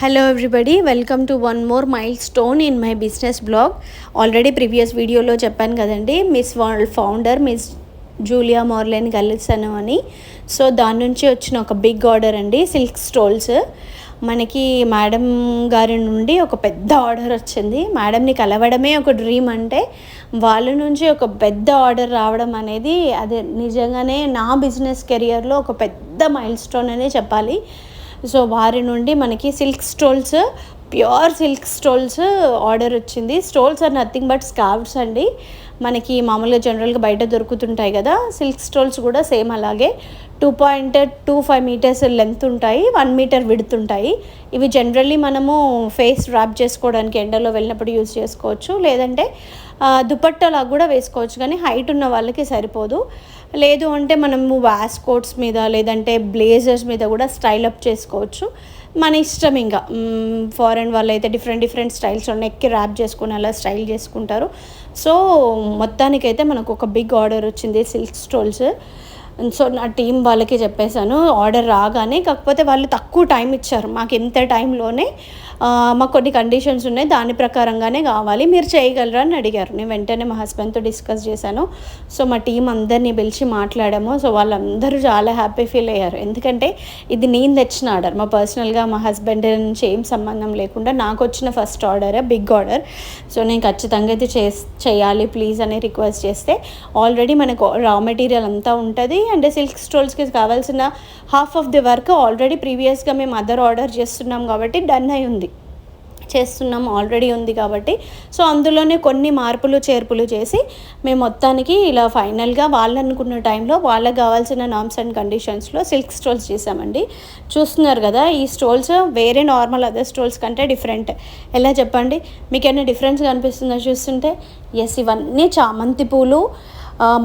Hello everybody, welcome to one more milestone in my business blog. Already previous video లో చెప్పాను కదండి, miss world founder miss Julia Marlen కలిసాను అని. So దాని నుంచి వచ్చిన ఒక బిగ్ ఆర్డర్ అండి, సిల్క్ స్టోల్స్. మనకి మేడం గారి నుండి ఒక పెద్ద ఆర్డర్ వచ్చింది. మేడంని కలవడమే ఒక డ్రీమ్. అంటే వాళ్ళ నుంచి ఒక పెద్ద ఆర్డర్ రావడం అనేది అది నిజంగానే నా బిజినెస్ కెరియర్లో ఒక పెద్ద మైల్ స్టోన్ అనే చెప్పాలి. సో వారి నుండి మనకి silk stoles, pure silk stoles order వచ్చింది. స్టోల్స్ ఆర్ నథింగ్ బట్ స్కార్వ్స్ అండి. మనకి మామూలుగా జనరల్గా బయట దొరుకుతుంటాయి కదా, సిల్క్ స్టోల్స్ కూడా సేమ్ అలాగే 2.25 మీటర్స్ లెంత్ ఉంటాయి, 1 మీటర్ విడ్త్ ఉంటాయి. ఇవి జనరల్లీ మనము ఫేస్ ర్యాప్ చేసుకోవడానికి ఎండలో వెళ్ళినప్పుడు యూజ్ చేసుకోవచ్చు, లేదంటే దుపట్టాలా కూడా వేసుకోవచ్చు. కానీ హైట్ ఉన్న వాళ్ళకి సరిపోదు. లేదు అంటే మనము వాస్ కోట్స్ మీద లేదంటే బ్లేజర్స్ మీద కూడా స్టైల్ అప్ చేసుకోవచ్చు. మన ఇష్టం. ఇంకా ఫారెన్ వాళ్ళు అయితే డిఫరెంట్ స్టైల్స్ నెక్కి ర్యాప్ చేసుకుని అలా స్టైల్ చేసుకుంటారు. సో మొత్తానికైతే మనకు ఒక బిగ్ ఆర్డర్ వచ్చింది సిల్క్ స్టోల్స్. సో నా టీం వాళ్ళకి చెప్పేశాను ఆర్డర్ రాగానే. కాకపోతే వాళ్ళు తక్కువ టైం ఇచ్చారు మాకు. ఇంత టైంలోనే మాకు కొన్ని కండిషన్స్ ఉన్నాయి, దాని ప్రకారంగానే కావాలి, మీరు చేయగలరా అని అడిగారు. నేను వెంటనే మా హస్బెండ్తో డిస్కస్ చేశాను. సో మా టీం అందరినీ పిలిచి మాట్లాడాము. సో వాళ్ళందరూ చాలా హ్యాపీ ఫీల్ అయ్యారు. ఎందుకంటే ఇది నేను తెచ్చిన ఆర్డర్, మా పర్సనల్గా మా హస్బెండ్ నుంచి ఏం సంబంధం లేకుండా నాకు వచ్చిన first order, big order. So నేను ఖచ్చితంగా ఇది చేయాలి ప్లీజ్ అని రిక్వెస్ట్ చేస్తే, ఆల్రెడీ మనకు రా మెటీరియల్ అంతా ఉంటుంది. అండ్ సిల్క్ స్టోల్స్కి కావాల్సిన half of the work already ప్రీవియస్గా మేము అదర్ ఆర్డర్ చేస్తున్నాం కాబట్టి డన్ అయి ఉంది, చేస్తున్నాం ఆల్రెడీ ఉంది కాబట్టి. సో అందులోనే కొన్ని మార్పులు చేర్పులు చేసి మేము మొత్తానికి ఇలా ఫైనల్గా వాళ్ళు అనుకున్న టైంలో వాళ్ళకి కావాల్సిన నార్మ్స్ అండ్ కండిషన్స్లో సిల్క్ స్టోల్స్ చేసామండి. చూస్తున్నారు కదా, ఈ స్టోల్స్ వేరే నార్మల్ అదర్ స్టోల్స్ కంటే డిఫరెంట్. ఎలా చెప్పండి, మీకు ఏమైనా డిఫరెన్స్ కనిపిస్తుందో చూస్తుంటే? ఎస్, ఇవన్నీ చామంతి పూలు,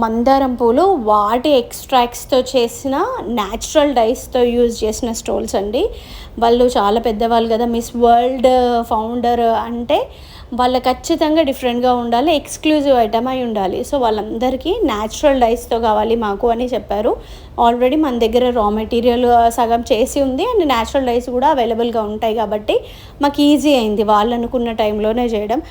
మందారం పూలు, వాటి ఎక్స్ట్రాక్ట్స్తో చేసిన న్యాచురల్ డైస్తో యూజ్ చేసిన స్టోల్స్ అండి. వాళ్ళు చాలా పెద్దవాళ్ళు కదా, మిస్ వరల్డ్ ఫౌండర్ అంటే వాళ్ళు ఖచ్చితంగా డిఫరెంట్గా ఉండాలి, ఎక్స్క్లూజివ్ ఐటమ్ అయి ఉండాలి. సో వాళ్ళందరికీ న్యాచురల్ డైస్తో కావాలి మాకు అని చెప్పారు. ఆల్రెడీ మన దగ్గర రా మెటీరియల్ సగం చేసి ఉంది అండ్ న్యాచురల్ డైస్ కూడా అవైలబుల్గా ఉంటాయి కాబట్టి మాకు ఈజీ అయింది వాళ్ళు అనుకున్న టైంలోనే చేయడం.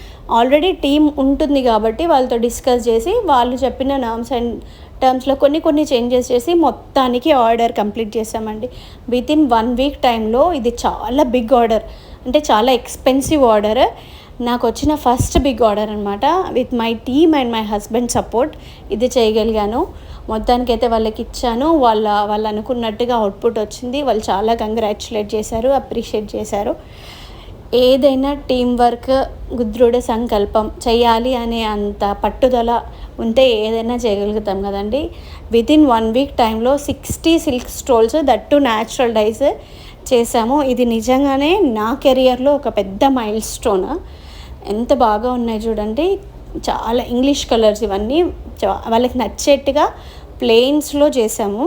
ఆల్రెడీ టీం ఉంటుంది కాబట్టి వాళ్ళతో డిస్కస్ చేసి వాళ్ళు చెప్పిన నామ్స్ అండ్ టర్మ్స్లో కొన్ని చేంజెస్ చేసి మొత్తానికి ఆర్డర్ కంప్లీట్ చేసామండి. వితిన్ 1 వీక్ టైంలో. ఇది చాలా బిగ్ ఆర్డర్, అంటే చాలా ఎక్స్పెన్సివ్ ఆర్డర్. నాకు వచ్చిన ఫస్ట్ బిగ్ ఆర్డర్ అనమాట. With my team and my husband support ఇది చేయగలిగాను. మొత్తానికైతే వాళ్ళకి ఇచ్చాను. వాళ్ళు అనుకున్నట్టుగా అవుట్పుట్ వచ్చింది. వాళ్ళు చాలా కంగ్రాచులేట్ చేశారు, అప్రిషియేట్ చేశారు. ఏదైనా టీం వర్క్, దృఢ సంకల్పం, చేయాలి అనే అంత పట్టుదల ఉంటే ఏదైనా చేయగలుగుతాం కదండి. వితిన్ 1 వీక్ టైంలో 60 silk stoles, that natural dice చేశాము. ఇది నిజంగానే నా కెరియర్లో ఒక పెద్ద మైల్ స్టోన్. ఎంత బాగా ఉన్నాయి చూడండి, చాలా ఇంగ్లీష్ కలర్స్ ఇవన్నీ వాళ్ళకి నచ్చేట్టుగా ప్లెయిన్స్లో చేసాము.